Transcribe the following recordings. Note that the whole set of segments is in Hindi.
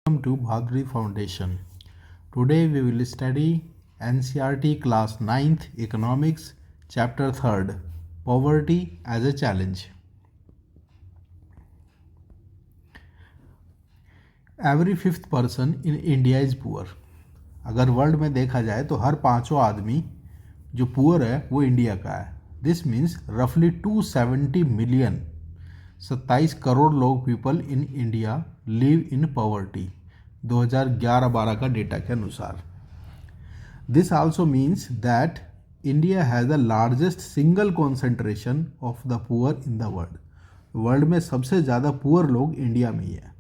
Welcome to Bhadri Foundation. Today we will study NCERT Class 9th Economics Chapter 3rd Poverty as a Challenge. Every fifth person in India is poor. अगर वर्ल्ड में देखा जाए तो हर पांचवा आदमी जो पुअर है वो इंडिया का है. दिस मीन्स रफली 270 मिलियन 27 करोड़ लोग people in India live in poverty 2011-12 का डेटा के अनुसार. This also means that India has the largest single concentration of the poor in the world. World में सबसे ज़्यादा पुअर लोग इंडिया में ही है.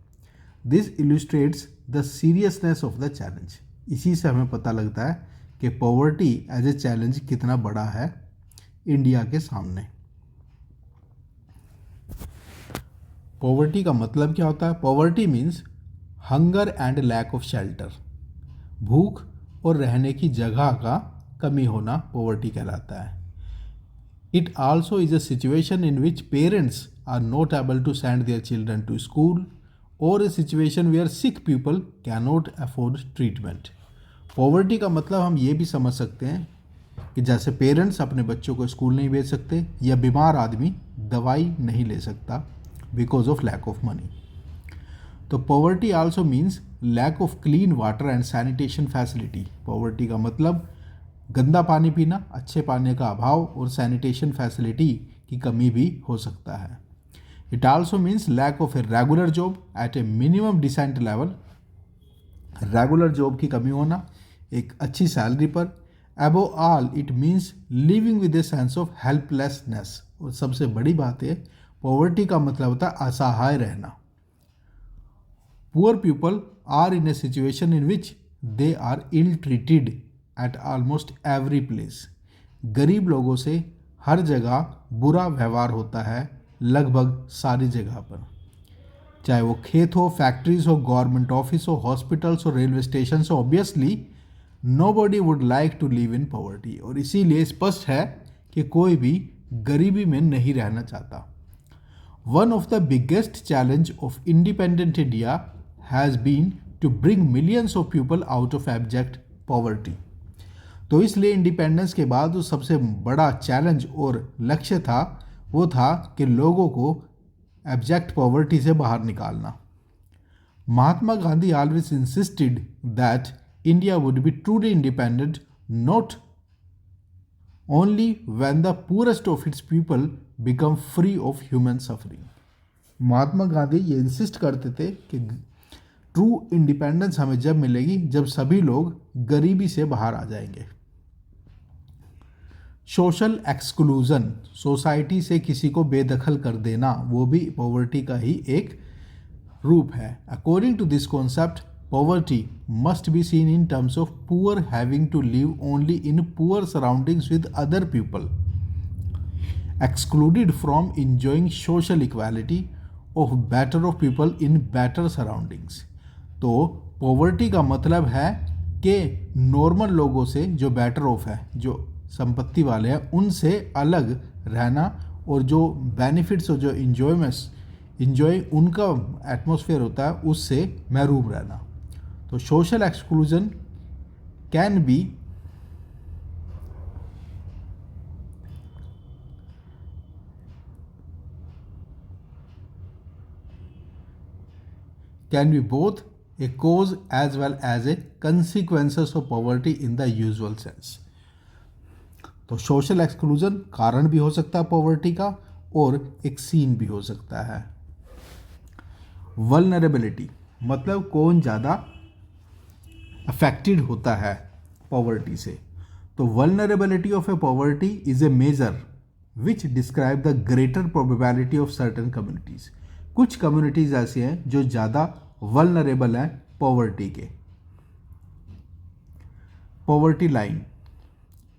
This illustrates the seriousness of the challenge. इसी से हमें पता लगता है कि पॉवर्टी एज ए चैलेंज कितना बड़ा है इंडिया के सामने. पॉवर्टी का मतलब क्या होता है? Poverty means hunger and lack of shelter. भूख और रहने की जगह का कमी होना पॉवर्टी कहलाता है. It also is a situation in which parents are not able to send their children to school और a situation where sick people can not afford treatment. Poverty का मतलब हम ये भी समझ सकते हैं कि जैसे पेरेंट्स अपने बच्चों को स्कूल नहीं भेज सकते या बीमार आदमी दवाई नहीं ले सकता because of lack of money. तो poverty also means lack of clean water and sanitation facility. Poverty का मतलब गंदा पानी पीना, अच्छे पानी का अभाव और सैनिटेशन फैसिलिटी की कमी भी हो सकता है. It also means lack of a regular job at a minimum decent level. Regular job की कमी होना एक अच्छी सैलरी पर. Above all it means living with a sense of helplessness. और सबसे बड़ी बात है पॉवर्टी का मतलब होता है असहाय रहना. Poor people are in a situation in which they are ill treated at almost every place. गरीब लोगों से हर जगह बुरा व्यवहार होता है, लगभग सारी जगह पर. चाहे वो खेत हो, फैक्ट्रीज हो, गवर्नमेंट ऑफिस हो, हॉस्पिटल्स हो, रेलवे स्टेशन हो. Obviously nobody would like to live in poverty. और इसीलिए स्पष्ट है कि कोई भी गरीबी में नहीं रहना चाहता. One of the biggest challenge of independent India has been to bring millions of people out of abject poverty. तो इसलिए इंडिपेंडेंस के बाद जो सबसे बड़ा चैलेंज और लक्ष्य था वो था कि लोगों को एब्जेक्ट पॉवर्टी से बाहर निकालना. Mahatma Gandhi always insisted that India would be truly independent not only when the poorest of its people become free of human suffering. Mahatma Gandhi ये इंसिस्ट करते थे कि ट्रू इंडिपेंडेंस हमें जब मिलेगी जब सभी लोग गरीबी से बाहर आ जाएंगे. सोशल एक्सक्लूजन, सोसाइटी से किसी को बेदखल कर देना, वो भी पॉवर्टी का ही एक रूप है. According to this concept poverty must be seen in terms of poor having to live only in poor surroundings with other people, excluded from enjoying social equality of better of people in better surroundings. तो पॉवर्टी का मतलब है कि नॉर्मल लोगों से जो बेटर ऑफ है, जो संपत्ति वाले हैं, उनसे अलग रहना और जो बेनिफिट्स और जो इंजॉय उनका एटमॉस्फेयर होता है उससे महरूम रहना. तो social exclusion can be both a cause as well as a consequences of poverty in the usual sense. तो सोशल एक्सक्लूजन कारण भी हो सकता है पॉवर्टी का और एक सीन भी हो सकता है. वल्नरेबिलिटी मतलब कौन ज़्यादा अफेक्टेड होता है पॉवर्टी से. तो vulnerability of A poverty is a major which describe the greater probability of certain communities. कुछ कम्युनिटीज़ ऐसी हैं जो ज़्यादा वल्नरेबल हैं पॉवर्टी के. पॉवर्टी लाइन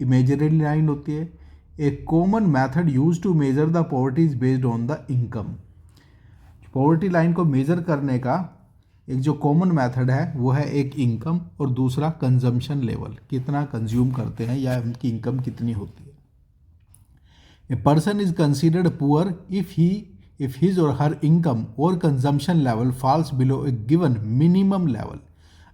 इमेजिनरी लाइन होती है. A common method use to measure the poverty is based on the income. Poverty line को मेजर करने का एक जो कॉमन मेथड है वो है एक इनकम और दूसरा कंजम्पशन लेवल, कितना कंज्यूम करते हैं या उनकी इनकम कितनी होती है. A person is considered poor if he if his or her income or consumption level falls below a given minimum level।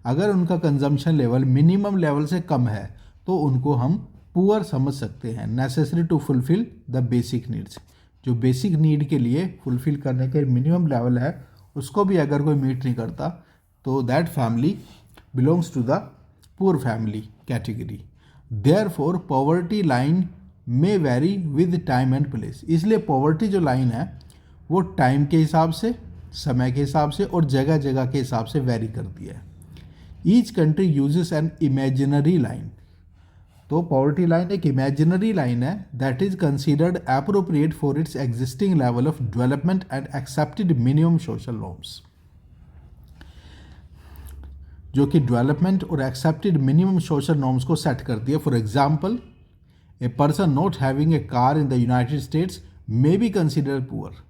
अगर उनका कंजम्पशन लेवल मिनिमम लेवल से कम है तो उनको हम पुअर समझ सकते हैं। Necessary to fulfil the basic needs, जो बेसिक नीड के लिए फुलफिल करने के मिनिमम लेवल है उसको भी अगर कोई मीट नहीं करता तो that family belongs to the poor family category. Therefore poverty line may vary with time and place. इसलिए पॉवर्टी जो लाइन है वो टाइम के हिसाब से, समय के हिसाब से और जगह जगह के हिसाब से वेरी करती है। Each country uses an imaginary line. तो पॉवर्टी लाइन एक इमेजिनरी लाइन है that is considered appropriate for its existing level of development and accepted minimum social norms, जो कि डेवलपमेंट और एक्सेप्टेड मिनिमम सोशल नॉर्म्स को सेट करती है। For example, a person not having a car in the United states may be considered poor.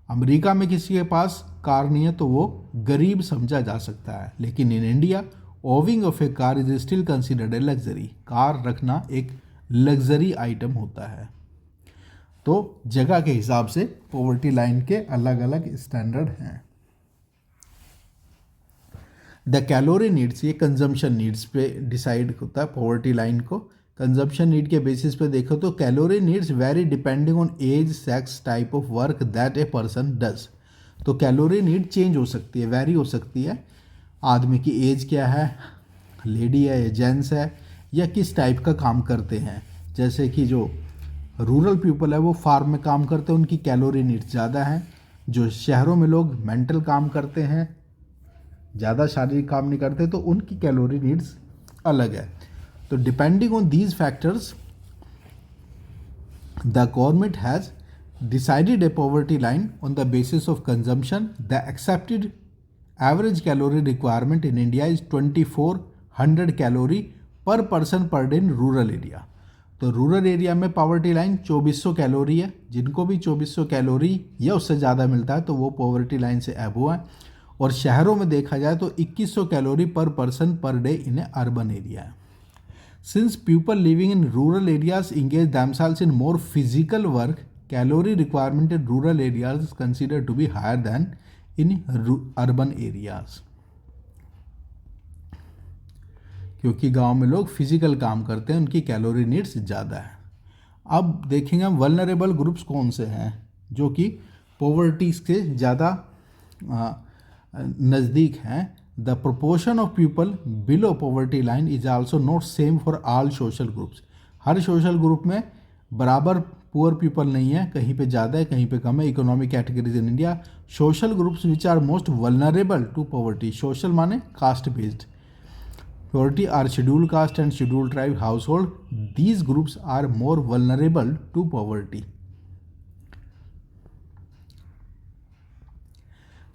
America में किसी के पास कार नहीं है तो वो गरीब समझा जा सकता है, लेकिन in India owing of A car is still considered a luxury. Car रखना एक लग्जरी आइटम होता है। तो जगह के हिसाब से पॉवर्टी लाइन के अलग अलग स्टैंडर्ड हैं। द कैलोरी नीड्स, ये कंजम्पशन नीड्स पे डिसाइड होता है पॉवर्टी लाइन को। कंजम्पशन नीड के बेसिस पे देखो तो calorie needs vary depending on age, sex, type of work that a person does. तो कैलोरी नीड चेंज हो सकती है, वेरी हो सकती है। आदमी की एज क्या है, लेडी है या जेंट्स है, या किस टाइप का काम करते हैं। जैसे कि जो रूरल पीपल है वो फार्म में काम करते हैं, उनकी कैलोरी नीड्स ज़्यादा हैं। जो शहरों में लोग मेंटल काम करते हैं, ज़्यादा शारीरिक काम नहीं करते, तो उनकी कैलोरी नीड्स अलग है। तो depending on these factors the government has decided a poverty line on the basis of consumption. The accepted average calorie requirement in India is 2400 calorie per person per day in rural area. तो रूरल एरिया में पॉवर्टी लाइन 2400 कैलोरी है। जिनको भी 2400 कैलोरी या उससे ज़्यादा मिलता है तो वो पॉवर्टी लाइन से अबव है। और शहरों में देखा जाए तो 2100 calorie per person per day in a urban area है। Since people living in rural areas engage themselves in more physical work, calorie requirement in rural areas is considered to be higher than in urban areas। क्योंकि गांव में लोग फिजिकल काम करते हैं, उनकी कैलोरी नीड्स ज़्यादा है। अब देखेंगे हम वल्नरेबल ग्रुप्स कौन से हैं जो कि पॉवर्टी से ज़्यादा नज़दीक हैं। The proportion of people below poverty line is also not same for all social groups. Her social group में बराबर पुअर पीपल नहीं है, कहीं पे ज़्यादा है कहीं पे कम है। Economic categories in India, social groups which are most vulnerable to poverty. Social माने caste based, poverty are scheduled caste and scheduled tribe household. These groups are more vulnerable to poverty.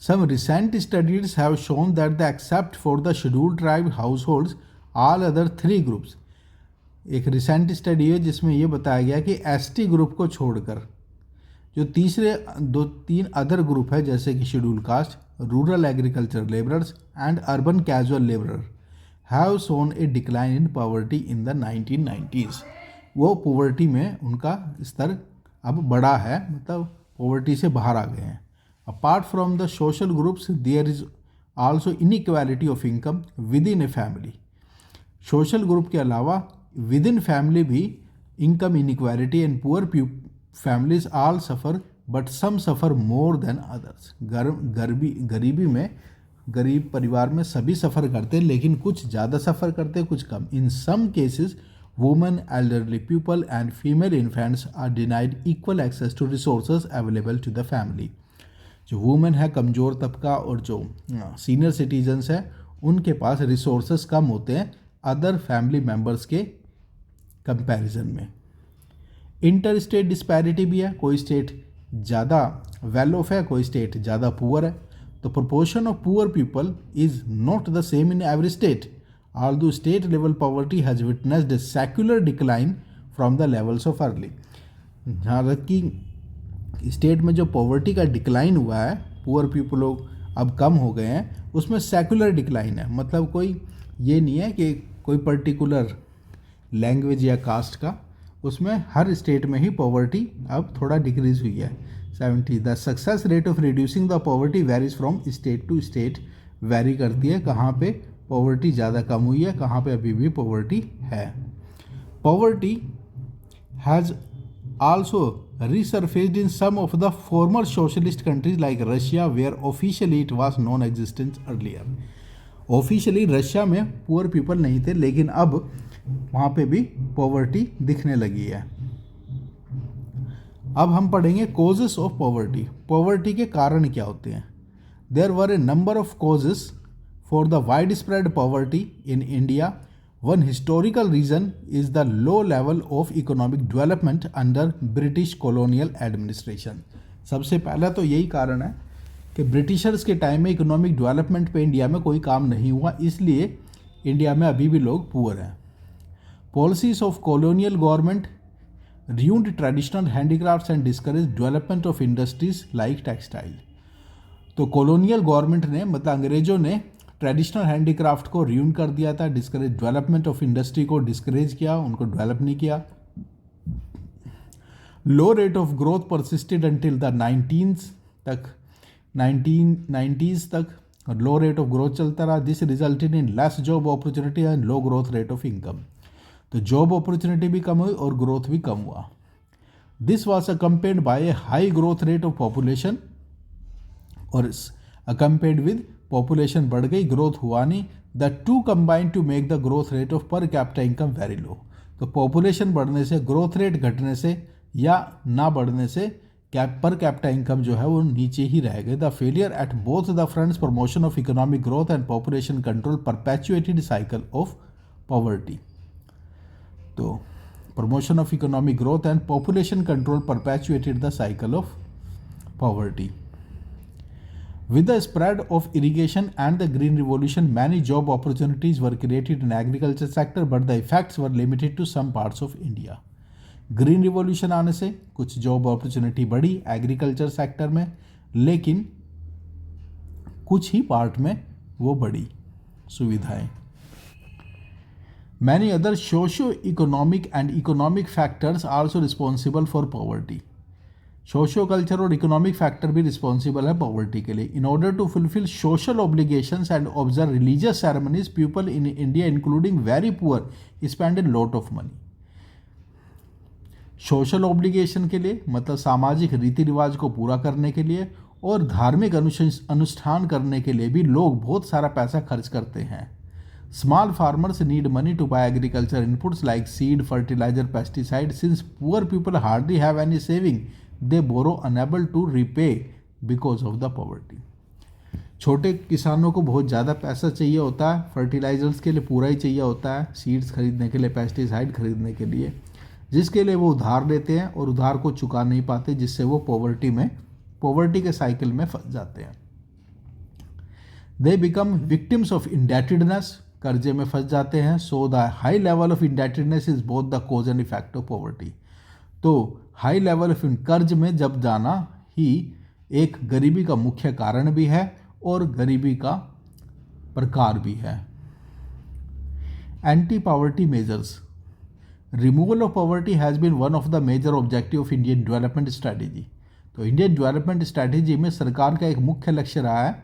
Some recent studies have shown that except for the scheduled tribe households, all other three groups। एक रिसेंट स्टडी है जिसमें ये बताया गया कि एसटी ग्रुप को छोड़कर जो तीसरे तीन अदर ग्रुप है जैसे कि schedule caste, rural agriculture labourers and urban casual labourer have shown A decline in poverty in the 1990s। वो पॉवर्टी में उनका स्तर अब बढ़ा है, मतलब पॉवर्टी से बाहर आ गए हैं। Apart from the social groups, there is also inequality of income within a family। Social group के अलावा विद इन फैमिली भी income inequality and poor families all suffer but some suffer more than others. गरीबी में गरीब परिवार में सभी सफ़र करते हैं, लेकिन कुछ ज़्यादा सफ़र करते हैं कुछ कम। In some cases women, elderly people and female infants are denied equal access to resources available to the family। जो वुमेन है, कमज़ोर तबका, और जो सीनियर सिटीजन्स हैं उनके पास रिसोर्सेस कम होते हैं अदर फैमिली मेम्बर्स के कंपैरिजन में। इंटर स्टेट डिस्पैरिटी भी है, कोई स्टेट ज़्यादा वेल ऑफ है, कोई स्टेट ज़्यादा पुअर है। तो proportion of poor people is not the same in every state, although state level poverty has witnessed A secular decline from the levels of early. जहाँ तक कि स्टेट में जो पॉवर्टी का डिक्लाइन हुआ है, पुअर पीपल लोग अब कम हो गए हैं, उसमें सेक्युलर डिक्लाइन है। मतलब कोई ये नहीं है कि कोई पर्टिकुलर लैंग्वेज या कास्ट का, उसमें हर स्टेट में ही पॉवर्टी अब थोड़ा डिक्रीज़ हुई है। 70। The success rate of reducing the poverty varies from state to state, vary करती है कहाँ पे पॉवर्टी ज़्यादा कम हुई है, कहाँ पे अभी भी पॉवर्टी है। Poverty has also resurfaced in some of the former socialist countries like Russia, where officially it was non-existent earlier. Officially Russia में पुअर पीपल नहीं थे, लेकिन अब वहाँ पे भी पॉवर्टी दिखने लगी है। अब हम पढ़ेंगे कॉजेस ऑफ पॉवर्टी। पॉवर्टी के कारण क्या होते हैं। There were a number of causes for the widespread poverty in India. One historical reason is the low level of economic development under British colonial administration. सबसे पहला तो यही कारण है कि ब्रिटिशर्स के टाइम में इकोनॉमिक डेवलपमेंट पे इंडिया में कोई काम नहीं हुआ, इसलिए इंडिया में अभी भी लोग पुअर हैं। Policies of colonial government ruined traditional handicrafts and discourage development of industries like textile. तो कॉलोनियल गवर्नमेंट ने, मतलब अंग्रेजों ने, ट्रेडिशनल हैंडीक्राफ्ट को रियून कर दिया था, डिस्करेज डेवलपमेंट ऑफ इंडस्ट्री को डिस्करेज किया, उनको डेवलप नहीं किया। Low rate of growth persisted until the 1990s तक लो रेट ऑफ ग्रोथ चलता रहा। This resulted in less job opportunity and low growth rate of income. तो जॉब अपॉर्चुनिटी भी कम हुई और ग्रोथ भी कम हुआ। This was accompanied by a high growth rate of population, और अकम्पेड विद पॉपुलेशन बढ़ गई, ग्रोथ हुआ नहीं। The two combine to make the growth rate of per capita income very low. तो पॉपुलेशन बढ़ने से, ग्रोथ रेट घटने से या ना बढ़ने से पर कैपिटा इनकम जो है वो नीचे ही रह गए। The failure at both the fronts, promotion of economic growth and population control, perpetuated cycle of poverty. तो promotion of economic growth and population control perpetuated the cycle of poverty. With the spread of irrigation and the green revolution, many job opportunities were created in agriculture sector, but the effects were limited to some parts of India. Green revolution आने से कुछ जॉब अपॉर्चुनिटी बढ़ी एग्रीकल्चर सेक्टर में, लेकिन कुछ ही पार्ट में वो बढ़ी सुविधाएं। Many other socio-economic and economic factors also responsible for poverty. Socio culture और इकोनॉमिक फैक्टर भी रिस्पॉन्सिबल है पॉवर्टी के लिए। In order to fulfil social obligations and observe religious ceremonies, people in India including very poor spend a lot of money. Social obligation के लिए मतलब सामाजिक रीति रिवाज को पूरा करने के लिए और धार्मिक अनुष्ठान करने के लिए भी लोग बहुत सारा पैसा खर्च करते हैं। Small farmers need money to buy agriculture inputs like seed, fertiliser, pesticide. Since poor people hardly have any saving, they borrow unable to repay because of the poverty. छोटे किसानों को बहुत ज़्यादा पैसा चाहिए होता है, फर्टिलाइजर्स के लिए पूरा ही चाहिए होता है, सीड्स खरीदने के लिए, पेस्टिसाइड खरीदने के लिए, जिसके लिए वो उधार लेते हैं और उधार को चुका नहीं पाते, जिससे वो पॉवर्टी के साइकिल में फंस जाते हैं। They become victims of indebtedness, कर्जे में फंस जाते हैं। So the high level of indebtedness is both the cause and effect of poverty. तो हाई लेवल ऑफ कर्ज में जब जाना ही एक गरीबी का मुख्य कारण भी है और गरीबी का प्रकार भी है। Anti poverty measures, removal of poverty has been one of the major objective of Indian development strategy. तो इंडियन डेवलपमेंट स्ट्रैटेजी में सरकार का एक मुख्य लक्ष्य रहा है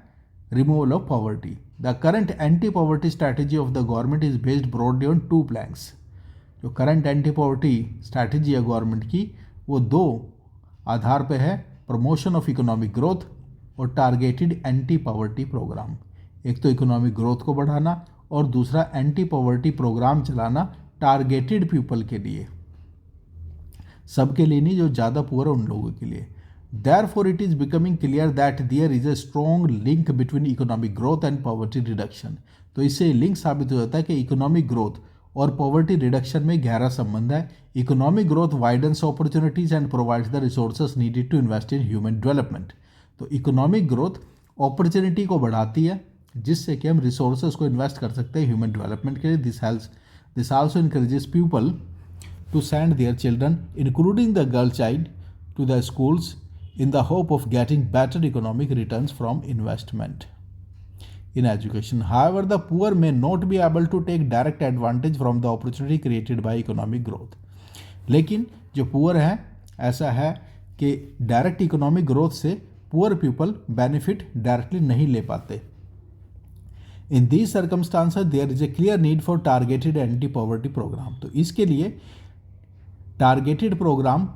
removal of poverty. The current anti poverty strategy of the government is based broadly on two planks. जो करंट एंटी पॉवर्टी स्ट्रैटेजी है गवर्नमेंट की, वो दो आधार पे है, प्रमोशन ऑफ इकोनॉमिक ग्रोथ और टारगेटेड एंटी पॉवर्टी प्रोग्राम। एक तो इकोनॉमिक ग्रोथ को बढ़ाना और दूसरा एंटी पॉवर्टी प्रोग्राम चलाना टारगेटेड पीपल के लिए, सबके लिए नहीं, जो ज़्यादा पुअर है उन लोगों के लिए। Therefore, it is becoming clear that there is a strong link between economic growth and poverty reduction. तो इससे लिंक साबित हो जाता है कि इकोनॉमिक ग्रोथ और पॉवर्टी रिडक्शन में गहरा संबंध है। Economic growth widens opportunities and provides the resources needed to invest in human development. तो इकोनॉमिक ग्रोथ अपॉर्चुनिटी को बढ़ाती है, जिससे कि हम रिसोर्सेज को इन्वेस्ट कर सकते हैं ह्यूमन डेवलपमेंट के लिए। This also encourages people to send their children including the girl child to the schools in the hope of getting better economic returns from investment in education. However, the poor may not be able to take direct advantage from the opportunity created by economic growth. लेकिन जो पुअर हैं, ऐसा है कि डायरेक्ट इकोनॉमिक ग्रोथ से पुअर पीपल बेनिफिट डायरेक्टली नहीं ले पाते। In these circumstances there is a clear need for targeted anti poverty programme. तो इसके लिए targeted programme,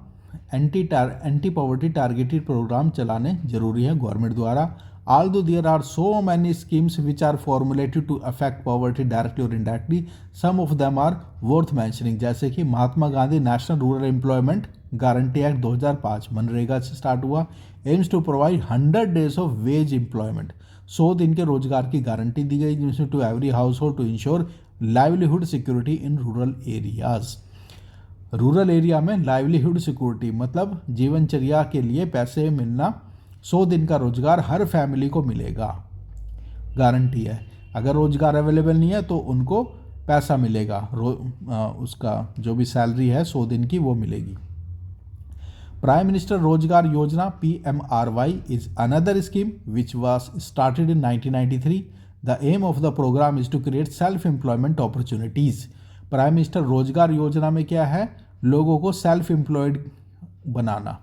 anti poverty targeted programme चलाने जरूरी है गवर्नमेंट द्वारा। Although there are so many schemes which are formulated to affect poverty directly or indirectly, some of them are worth mentioning, जैसे कि Mahatma Gandhi national rural employment guarantee act 2005 मनरेगा से स्टार्ट हुआ, aims to provide 100 days of wage employment, 100 दिन के रोजगार की गारंटी दी गई जिसमें to every household to ensure livelihood security in rural areas. Rural area में लाइवलीहुड सिक्योरिटी मतलब जीवनचर्या के लिए पैसे मिलना, 100 दिन का रोजगार हर फैमिली को मिलेगा, गारंटी है। अगर रोजगार अवेलेबल नहीं है तो उनको पैसा मिलेगा, उसका जो भी सैलरी है 100 दिन की वो मिलेगी। प्राइम मिनिस्टर रोजगार योजना PMRY is another scheme which was started in 1993। The aim of the programme is to create self employment opportunities. Prime minister रोजगार योजना में क्या है, लोगों को सेल्फ एम्प्लॉयड बनाना।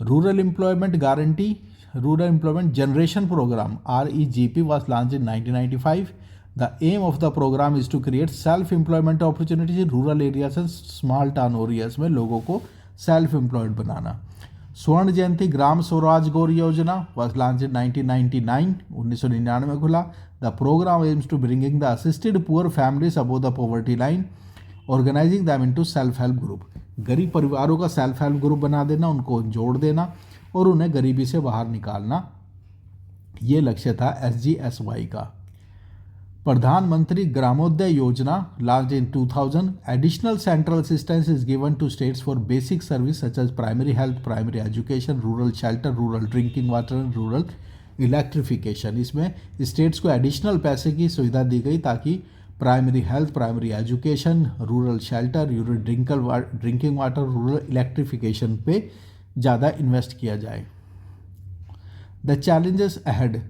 Rural employment guarantee, rural employment generation programme REGP was launched in 1995. The aim of the program is to create self employment opportunities in rural areas and small town areas में लोगों को सेल्फ एम्प्लॉयड बनाना। स्वर्ण जयंती ग्राम स्वराज गौर योजना was launched in 1999, 1999 में खुला। The program aims to bringing the assisted poor families above the poverty line, organizing them into self help group। गरीब परिवारों का सेल्फ हेल्प ग्रुप बना देना, उनको जोड़ देना और उन्हें गरीबी से बाहर निकालना, ये लक्ष्य था SGSY का। प्रधानमंत्री ग्रामोदय योजना launch in 2000। Additional central assistance is given to states for basic service such as primary health, primary education, rural shelter, rural drinking water, rural electrification. इसमें स्टेट्स को एडिशनल पैसे की सुविधा दी गई ताकि primary health, primary education, rural shelter, rural drinking water, rural electrification पे ज़्यादा इन्वेस्ट किया जाए। द चैलेंजेस अहेड,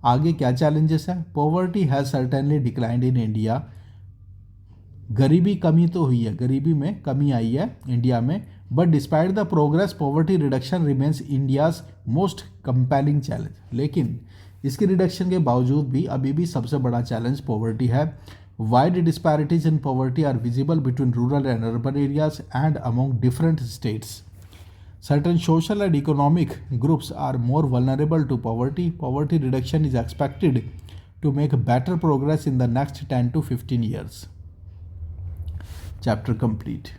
आगे क्या चैलेंजेस है। Poverty has certainly declined in India. गरीबी कमी तो हुई है, गरीबी में कमी आई है इंडिया में, but despite the progress poverty reduction remains India's most compelling challenge. लेकिन इसकी रिडक्शन के बावजूद भी अभी भी सबसे बड़ा चैलेंज पॉवर्टी है। Wide disparities in poverty are visible between rural and urban areas and among different states. Certain social and economic groups are more vulnerable to poverty. Poverty reduction is expected to make better progress in the next 10 to 15 years. Chapter complete.